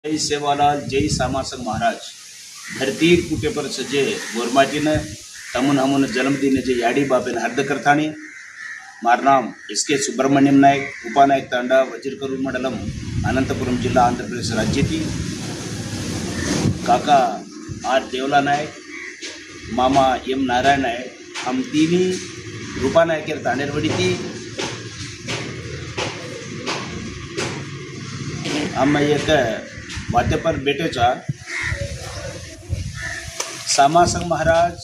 जय सेवालाल जय सामासंग महाराज धरतीर कुटे पर सजे गोरमाटी ने तमुन हमुन जन्मदिन जे याडी बापे हर्द करथाणी मार नाम एस.के. सुब्रमण्यम नायक उपानायक तांडा वज्रकरू मंडलम अनंतपुरम जिल्हा आंध्र प्रदेश राज्यातील काका आर देवला नायक मामा एम नारायण नायक हम तीनी रूपानायकेर तांडेरवडीती हम एक वाद्य पर बेटेचा सामासंग महाराज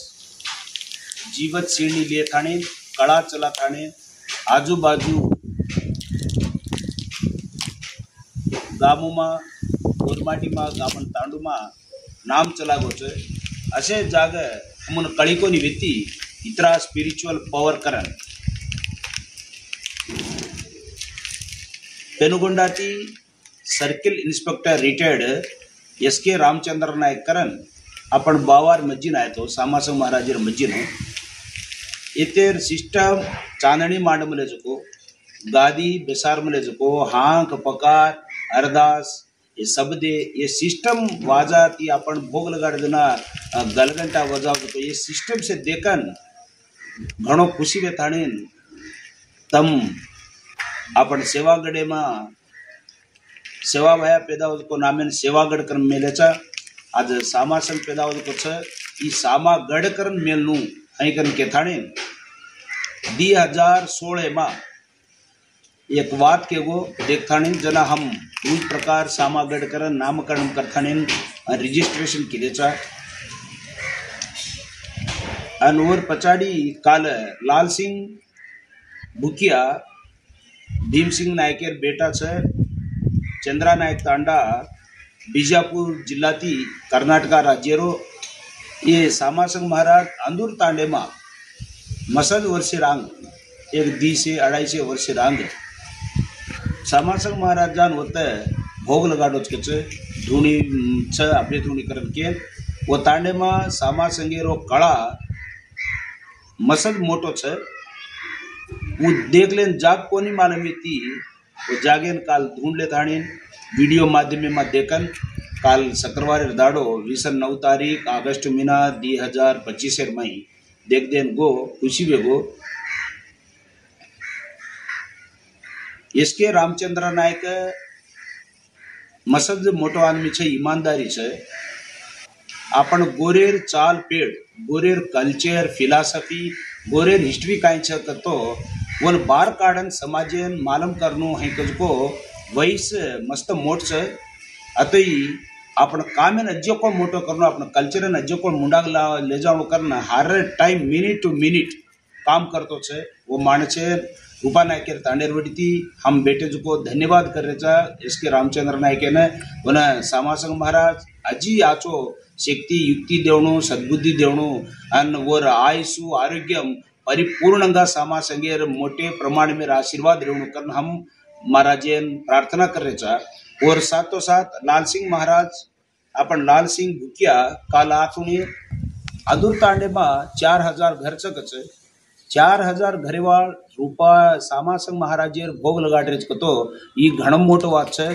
जीवत श्रेणी लिए थाणे कळा चला थाणे आजूबाजू गामोमा गोरमाटीमा गामन तांडूमा नाम चला गोच असे जाग हमन कळीकोनी व्यक्ती इतरा स्पिरिच्युअल पॉवर करन पेनुगोंडाती circle inspector retired S K. Ramachandra Nayak करन आपण बावार मज्जीन आहे तो सामासंग महाराजेर मज्जीन इतर सिस्टम चांदणी मांड मले जको गादी बेसार मले जको हांक पकार अरदास ये सब दे ये सिस्टम वाजा ती आपण भोग लगाड़ देना गलगंटा वजाव तो ये सिस्टम से देखन घणो खुशी वे थाणीन तम आपण सेवागडे में सेवा भया पैदा को नामेन सेवागढ़ कर मेलेचा आज सामासंग पैदा को छ ई सामागढ़ कर मेलनु हई कर के थाणे 2016 मा एक बात के गो देख थाणे जना हम उस प्रकार सामागढ़ कर नामकरण कर थाणे रजिस्ट्रेशन केलेचा अनवर पचाड़ी काल लाल सिंह भुकिया भीम सिंह नायकेर बेटा छ चंद्रा नायक तांडा बीजापुर जिल्हाती कर्नाटका राज्यरो ये सामासंग महाराज अंदूर तांडे मा मसद वर्षे रांग एक दी से 250 वर्षे रांग सामासंग महाराज जान होते भोग लगाडो के धूणी छ अपने धूणी करन के वो तांडे मा सामासंगेरो कड़ा मसद मोटो छ वो देख लेन जाग कोनी मालूम थी वो जागेन काल ढूंढ ले थाणीन वीडियो माध्यम में देखन काल शुक्रवार दाड़ो 9 तारीख अगस्त महीना 2025 मई देख देन गो खुशी वे गो एस.के. रामचंद्र नायक मसद मोटो आदमी छे ईमानदारी छे आपण गोरेर चाल पेड़ गोरेर कल्चर फिलॉसफी गोरेर हिस्ट्री काय छ तो वन बार काढन समाजन मालूम करनो है को वैस मस्त मोट छ अतई आपण कामेन अज्जो को मोटो करनो आपण कल्चरन अज्जो को मुंडाग ले जाओ करना हर टाइम मिनिट टू मिनिट काम करतो छे वो माणसे रूपानायकेर तांडेरवडीती हम बेटे को धन्यवाद करेचा एस.के. रामचंद्र नायकेने वन सामासंग महाराज अजी आचो शक्ति युक्ति देवणु सद्बुद्धि देवणु अन वर आयुषु आरोग्यम परिपूर्णंगा सामासंगेर मोटे प्रमाण में आशीर्वाद रेवणु कर हम महाराजेन प्रार्थना करेचा और साथो साथ लाल सिंह महाराज अपन लाल सिंह भुकिया काल आखुनी अदूर तांडे मा 4000 घर चकच 4000 घरेवाळ रूपा सामासंग महाराजेर भोग लगाडरेच कतो ई घणम मोटो वात छे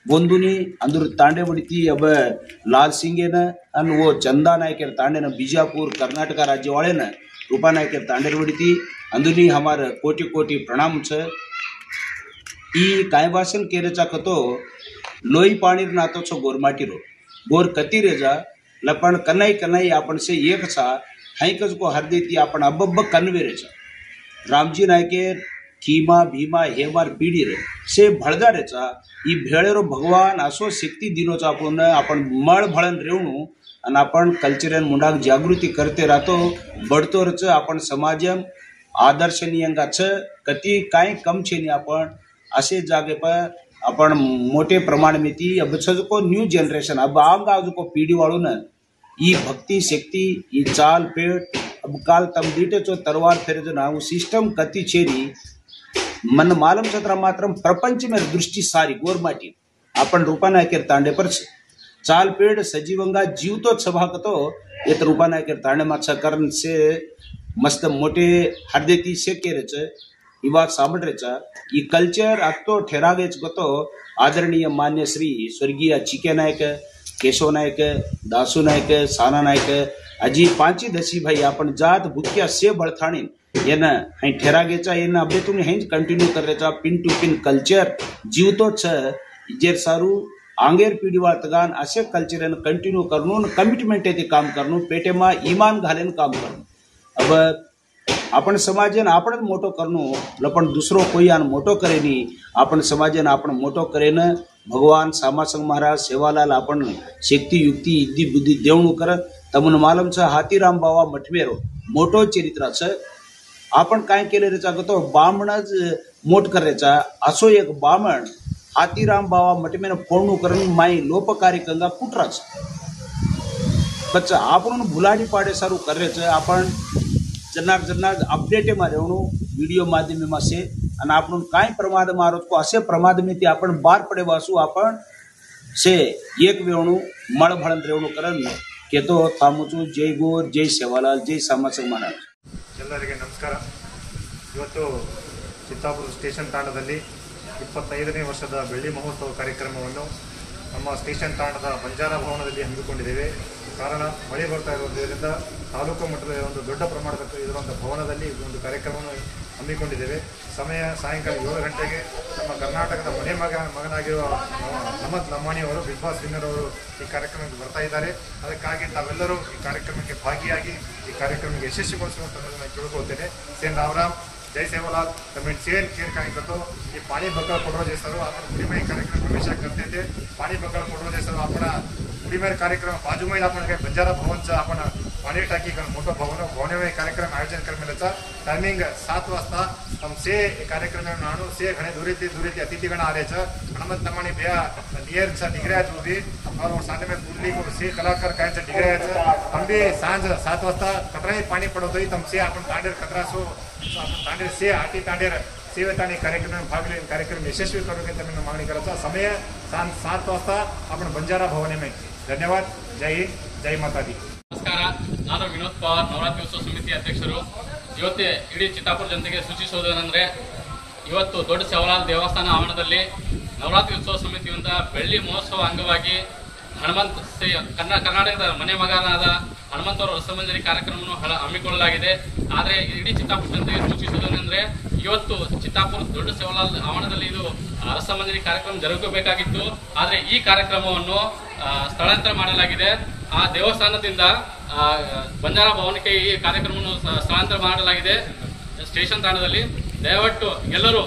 बोंदुनी अंदूर तांडे बडीती अब लाल सिंगे न अन वो चंदा नायकेर तांडे न बीजापुर कर्नाटका राज्य वाले न रूपा नायकेर तांडेरवडीती अंदुनी हमार कोटि कोटि प्रणाम छ ई काय भाषण केरेचा कतो लोई पाणीर नातो छो गोरमाटीरो गोर कती रेजा लपण कनाई कनाई आपण से एक छा हैकज को हर देती आपण अब्ब कनवेरे छ रामजी नायकेर खीमा भीमा हेमार पीढ़ी रे से भळदा रेचा ई भेळेरो भगवान असो शक्ती दिनोचा आपण मळ भळन रेवणू आणि आपण कल्चरल मुंडाक जागृती करते राहतो बढ़तो रच आपण समाजम आदर्शनीयंगा छ कती काय कम छेनी आपण असे जागे पर आपण मोटे प्रमाण में ती अब को न्यू जनरेशन अब आग आज को पीढ़ी वालों ने ई भक्ति शक्ति ई चाल पेट अब काल तम दीटे चो तरवार फेरे जो ना वो सिस्टम कती छेनी मन मालूम छत्रा मात्रम प्रपंच में दृष्टि सारी गोरमाटी आपण रूपानायकेर तांडे पर चाल पेड़ सजीवंगा जीव तो सभाकतो ये रूपानायकेर तांडे माछा करण से मस्त मोटे हरदेती से केरेच इवा सामड्रेचा ई कल्चर अतो ठेरागेच गतो आदरणीय मान्य श्री स्वर्गीय चिके नायक, केशव नायक, दासू नायक, साना नायक अजी 5-10 भाई आपण जात भूक्या से बळथाणी एना हाई ठेरागेचा एना अबे तुम्ही हेंज कंटिन्यू करेचा पिन टू पिन कल्चर जीवतो छ जेर सारू आंगेर पीढ़ीवाळ तगान असे कल्चर कंटिन्यू करून कमिटमेंट ते काम करून पेटेमा ईमान घालेन काम करून अब आपण समाजन आपण मोटो करनो लपण दुसरो कोई आन मोटो करेनी आपण समाजन आपण मोटो करेन भगवान सामासंग महाराज सेवालाल आपण शक्ती युक्ती इद्दी बुद्धी देवणू कर तमन मालम छ हातीराम बाबा मठवेरो मोटो चरित्राचं आपण काय केले रे तो बामणच मोठ करायचा असो एक बामण हातीराम बाबा मठमेन फोडणू करून माई लोपकारी गंगा कुटराच बच्चा आपण भुलाडी पाडे सारू करायचं आपण जन्नार अपडेट मारेवणू व्हिडिओ माध्यम से आणि आपण काय प्रमाद मारत को असे प्रमाद में ते आपण बार पडे वासू आपण से एक वेवणू मळ भळंत रेवणू करन केतो तामुचू जय गोर जय सेवालाल जय सामाजिक महाराज ಎಲ್ಲರಿಗೆ ನಮಸ್ಕಾರ. ಇವತ್ತು ಚಿತ್ತಾಪುರ ಸ್ಟೇಷನ್ ತಾಣದಲ್ಲಿ 25ನೇ ವರ್ಷದ ಬೆಳ್ಳಿ ಮಹೋತ್ಸವ ಕಾರ್ಯಕ್ರಮವನ್ನು ನಮ್ಮ ಸ್ಟೇಷನ್ ತಾಣದ ಬಂಜಾರ ಭವನದಲ್ಲಿ ಹಮ್ಮಿಕೊಂಡಿದ್ದೇವೆ. ಕಾರಣ ಮಳೆ ಬರ್ತಾ ಇರೋದ್ರಿಂದ ತಾಲೂಕು ಮಟ್ಟದ ಒಂದು ದೊಡ್ಡ ಪ್ರಮಾಣದ ಇರುವಂಥ ಭವನದಲ್ಲಿ ಒಂದು ಕಾರ್ಯಕ್ರಮವನ್ನು ಹಮ್ಮಿಕೊಂಡಿದ್ದೇವೆ. ಸಮಯ ಸಾಯಂಕಾಲ 7 ಗಂಟೆಗೆ ನಮ್ಮ ಕರ್ನಾಟಕದ ಮಗನಾಗಿರುವ ನಮತ್ ಲಮಾಣಿ ಅವರು ಬಿಗ್ ಬಾಸ್ ವಿನ್ನರ್ ಅವರು ಈ ಕಾರ್ಯಕ್ರಮಕ್ಕೆ ಬರ್ತಾ ಇದ್ದಾರೆ. ಅದಕ್ಕಾಗಿ ತಾವೆಲ್ಲರೂ ಈ ಕಾರ್ಯಕ್ರಮಕ್ಕೆ ಭಾಗಿಯಾಗಿ ಈ ಕಾರ್ಯಕ್ರಮಕ್ಕೆ ಯಶಸ್ವಿಗೊಳಿಸುವಂಥದ್ದನ್ನು ನಾನು ಕೇಳ್ಕೊಳ್ತೇನೆ. सेन राम जय सेवालाल कमेंट सेन केयर काय करतो ये पाणी बकळ फोडोजे सर्व आपण पुढीमेर कार्यक्रम हमेशा करते थे. पाणी बकळ फोडोजे सर्व आपण पुढीमेर कार्यक्रम बाजूमध्ये आपण काय बंजारा भवनचं आपण पाणी टाकी मोठं भवनवे कार्यक्रम आयोजन करण्याचा टायमिंग 7 वाजता हम से कार्यक्रम नाणू से घणे दूरेती अतिथिगण आल्याचं हनुमंत नमाणी बेया नियरचा डिग्र्याच होती और साथ में बुल्ली को से कलाकार कायचं डिग्र्याचं हम भी सांज 7 वाजता कतराही पाणी पडवतोय तम से आपण तांडेर कतरा सो आपण तांडेर से आटी तांडेर सेवेतानी कार्यक्रम भाग घेऊन कार्यक्रम यशस्वी करून त्यांना मागणी करायचा. समय सांज 7 वाजता आपण बंजारा भवन में. धन्यवाद. जय हिंद जय माता दी. ನಮಸ್ಕಾರ. ನಾನು ವಿನೋದ್ ಪವಾರ್, ನವರಾತ್ರಿ ಉತ್ಸವ ಸಮಿತಿ ಅಧ್ಯಕ್ಷರು. ಇವತ್ತೇ ಇಡೀ ಚಿತ್ತಾಪುರ ಜನತೆಗೆ ಸೂಚಿಸುವುದೇನೆಂದರೆ ಇವತ್ತು ದೊಡ್ಡ ಸೇವಾಲಾಲ್ ದೇವಸ್ಥಾನ ಆವರಣದಲ್ಲಿ ನವರಾತ್ರಿ ಉತ್ಸವ ಸಮಿತಿಯಿಂದ ಬೆಳ್ಳಿ ಮಹೋತ್ಸವ ಅಂಗವಾಗಿ ಹನುಮಂತ ಕರ್ನಾಟಕದ ಮನೆ ಮಗನಾದ ಹನುಮಂತವರ ರಸಮಂಜರಿ ಕಾರ್ಯಕ್ರಮವನ್ನು ಹಮ್ಮಿಕೊಳ್ಳಲಾಗಿದೆ. ಆದರೆ ಇಡೀ ಚಿತ್ತಾಪುರ ಜನತೆಗೆ ಸೂಚಿಸುವುದೇನೆಂದರೆ ಇವತ್ತು ಚಿತ್ತಾಪುರ ದೊಡ್ಡ ಸೇವಾಲಾಲ್ ಆವರಣದಲ್ಲಿ ಇದು ರಸಮಂಜರಿ ಕಾರ್ಯಕ್ರಮ ಜರುಗಬೇಕಾಗಿತ್ತು. ಆದರೆ ಈ ಕಾರ್ಯಕ್ರಮವನ್ನು ಸ್ಥಳಾಂತರ ಮಾಡಲಾಗಿದೆ. ಆ ದೇವಸ್ಥಾನದಿಂದ ಬಂಜಾರ ಭವನಕ್ಕೆ ಈ ಕಾರ್ಯಕ್ರಮವನ್ನು ಸ್ಥಳಾಂತರ ಮಾಡಲಾಗಿದೆ. ಸ್ಟೇಷನ್ ತಾಣದಲ್ಲಿ ದಯವಿಟ್ಟು ಎಲ್ಲರೂ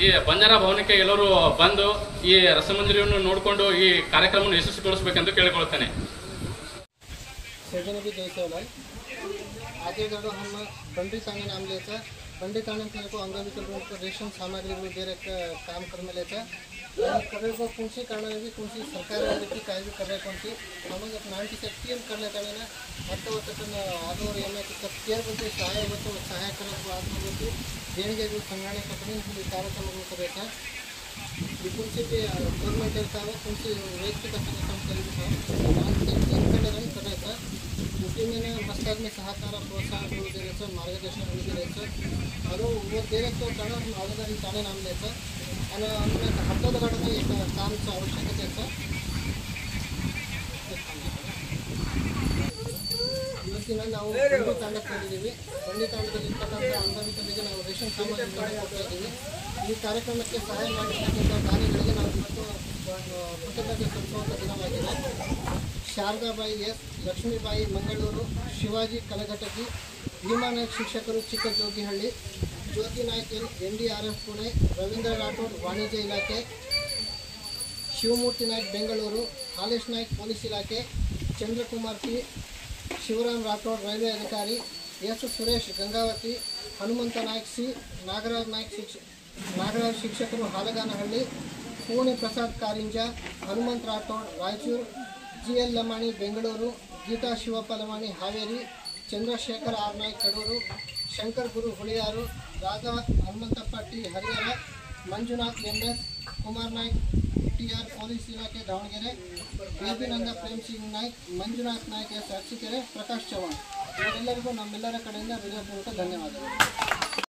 ಈ ಬಂಜಾರ ಭವನಕ್ಕೆ ಎಲ್ಲರೂ ಬಂದು ಈ ರಸಮಂಜರಿಯನ್ನು ನೋಡಿಕೊಂಡು ಈ ಕಾರ್ಯಕ್ರಮವನ್ನು ಯಶಸ್ವಿಗೊಳಿಸಬೇಕೆಂದು ಕೇಳಿಕೊಳ್ಳುತ್ತೇನೆ. पंडित आनंद को अंगविकल रेशन सामग्री दे काम करने करे को कौन सी कारण भी कौन सी सरकार की काय भी कर रहे कौन सी नमग 96 पीएम करने का ना ಮತ್ತೆ ಆದವರು ಏನಾಯ್ತು ಕೇರ್ ಬಂದು ಸಹಾಯ ಮತ್ತು ಸಹಾಯಕರ ಆತ್ಮಗಳು ದೇಣಿಗೆಗಳು ಸಂಗ್ರಹಣೆ ಕಟ್ಟಣೆ ಕಾರ್ಯಕ್ರಮಗಳು ಕರೆಯತ್ತ ಈ कौन सी गवर्नमेंट ಇರ್ತಾವೆ कौन सी ವೈಯಕ್ತಿಕ ಸಂಸ್ಥೆಗಳು करायचा उठीने मस्ताद में सहकार प्रोत्साहन द्यायचं मार्गदर्शन द्यायचं आणि व तो कारण अगोदर ताणे नाम द्यायचं आणि हप्ता गाडीचं एक कामचं आवश्यकतेचं ಇವತ್ತಿನ ನಾವು ಬಂಡಿ ತಾಂಡಕ್ಕೆ ಬಂದಿದ್ದೀವಿ. ಬಂಡಿ ತಾಂಡದಲ್ಲಿರ್ತಕ್ಕಂಥ ಅಂಗವಿಕಲರಿಗೆ ನಾವು ರೇಷನ್ ಸಾಮಗ್ರಿ ಕೊಡ್ತಾ ಇದ್ದೀವಿ. ಈ ಕಾರ್ಯಕ್ರಮಕ್ಕೆ ಸಹಾಯ ಮಾಡಿರ್ತಕ್ಕಂಥ ದಾನಿಗಳಿಗೆ ನಾವು ಇವತ್ತು ಕೃತಜ್ಞತೆ ಸಲ್ಲಿಸುವಂಥ ದಿನವಾಗಿದೆ. ಶಾರದಾಬಾಯಿ ಎಸ್, ಲಕ್ಷ್ಮೀಬಾಯಿ ಮಂಗಳೂರು, ಶಿವಾಜಿ ಕಲಘಟಗಿ, ಭೀಮಾ ನಾಯ್ಕ ಶಿಕ್ಷಕರು ಚಿಕ್ಕಜೋಗಿಹಳ್ಳಿ, ಜ್ಯೋತಿ ನಾಯ್ಕ NDRF ಪುಣೆ, ರವೀಂದ್ರ ರಾಠೋಡ್ ವಾಣಿಜ್ಯ ಇಲಾಖೆ, ಶಿವಮೂರ್ತಿ ನಾಯ್ಕ ಬೆಂಗಳೂರು, ಹಾಲೇಶ್ ನಾಯ್ಕ ಪೊಲೀಸ್ ಇಲಾಖೆ, ಚಂದ್ರಕುಮಾರ್ P, ಶಿವರಾಮ್ ರಾಠೋಡ್ ರೈಲ್ವೆ ಅಧಿಕಾರಿ, ಎಸ್ ಸುರೇಶ್ ಗಂಗಾವತಿ, ಹನುಮಂತ ನಾಯ್ಕ C, ನಾಗರಾಜ್ ಶಿಕ್ಷಕರು Halaganahalli, Pune Prasad Karinja, Hanumantha Rathod Raichur, GL Lamani Bengaluru, Geetha Shivappa Lamani Haveri, Chandrashekara R Nayak Kadur, Shankar Guru Huliyar, Radha Hanumanthappa T Harihar, Manjunath MS, Kumar Nayak TR police ಇಲಾಖೆ ದಾವಣಗೆರೆ, ಬೇಬಿನಂದ ಪ್ರೇಮ್ ಸಿಂಗ್ ನಾಯ್ಕ್, ಮಂಜುನಾಥ್ ನಾಯ್ಕ S ಅರಸೀಕೆರೆ, ಪ್ರಕಾಶ್ ಚವಾಣ್ ಇವರೆಲ್ಲರಿಗೂ ನಮ್ಮೆಲ್ಲರ ಕಡೆಯಿಂದ ಹೃದಯಪೂರ್ವಕ ಧನ್ಯವಾದಗಳು.